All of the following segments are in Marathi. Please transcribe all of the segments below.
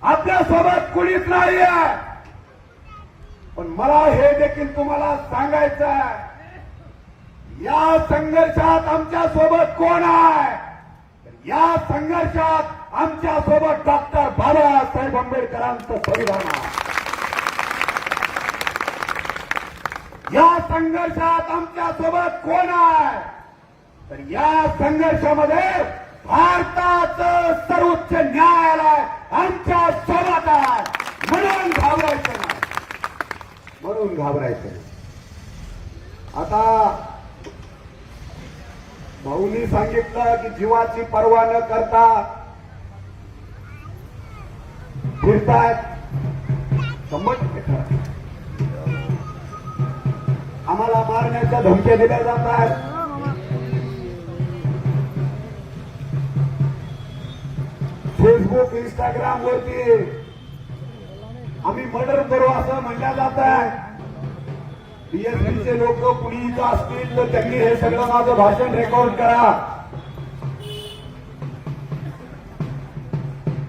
आपल्या सोबत कुणीच नाहीये. पण मला हे देखील तुम्हाला सांगायचं आहे, या संघर्षात आमच्या सोबत कोण आहे? या संघर्षात आमच्या सोबत डॉक्टर बाबासाहेब आंबेडकरांचं संविधान आहे. या संघर्षात आमच्या सोबत कोण आहे? तर या संघर्षामध्ये भारताचं सर्वोच्च न्यायालय आमच्या सोबत आहे. म्हणून घाबरायचं नाही, म्हणून घाबरायचं नाही. आता भाऊनी सांगितलं की जीवाची पर्वा न करता फिरतायत. आम्हाला मारण्याच्या धमक्या दिल्या जात आहेत. फेसबुक, इंस्टाग्राम वरती आम्ही मर्डर करू असं म्हणलं जात आहे. बीएसपीचे लोक कुणी इथं असतील तर त्यांनी हे सगळं माझं भाषण रेकॉर्ड करा.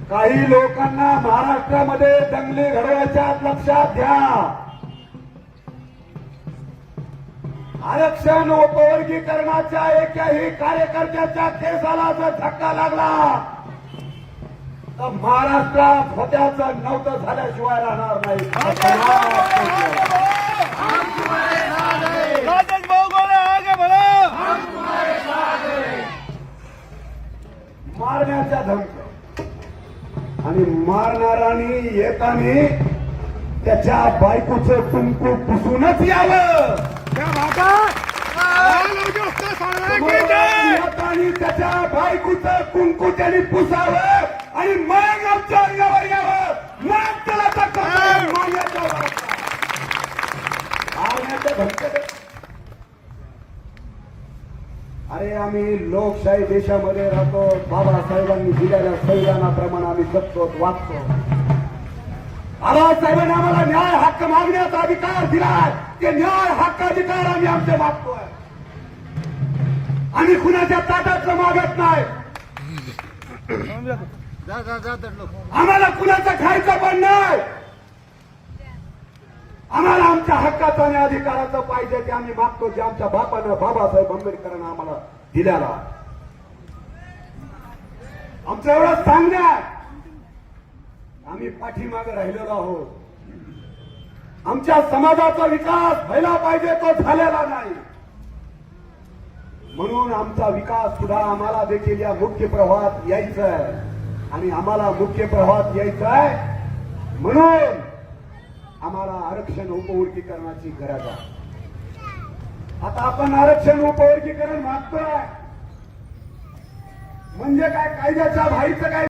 काही लोकांना महाराष्ट्रामध्ये दंगली घडवायच्या लक्षात घ्या. आरक्षण उपवर्गीकरणाच्या एकाही कार्यकर्त्याच्या केसाला जर धक्का लागला तर महाराष्ट्रात होत्याचं नव्हतं झाल्याशिवाय राहणार नाही. मारण्याच्या धमक्या आणि मारणारांनी येताना त्याच्या बायकोचं कुंकू पुसूनच यावं. येताना त्याच्या बायकोचं कुंकू त्यांनी पुसावं आणि मग आमच्या अंगावर यावं. मग त्याला मारण्याच्या धमक्या. अरे आम्ही लोकशाही देशामध्ये राहतो. बाबासाहेबांनी दिलेल्या संविधानाप्रमाणे आम्ही जगतो, वागतो. बाबासाहेबांनी आम्हाला न्याय हक्क मागण्याचा अधिकार दिलाय. ते न्याय हक्क अधिकार आम्ही आमचे मागतोय. आम्ही कुणाच्या ताटातलं मागत नाही. आम्हाला कुणाचं खायचं पण नाही. आम्हाला आमच्या हक्काचं आणि अधिकाराचं पाहिजे ते आम्ही मागतो, जे आमच्या बापानं बाबासाहेब आंबेडकरांना आम्हाला दिलेला. आमचं एवढं सांगण्यात आम्ही पाठीमागे राहिलेलो आहोत. आमच्या समाजाचा विकास व्हायला पाहिजे, तो झालेला नाही. म्हणून आमचा विकास सुद्धा आम्हाला देखील या मुख्य प्रवाहात यायचं आहे. आणि आम्हाला मुख्य प्रवाहात यायचं आहे म्हणून आम्हाला आरक्षण उपवर्गीकरणाची गरज आहे. आता आपण आरक्षण उपवर्गीकरण मागतोय म्हणजे काय, कायद्याच्या बाहेरचं काय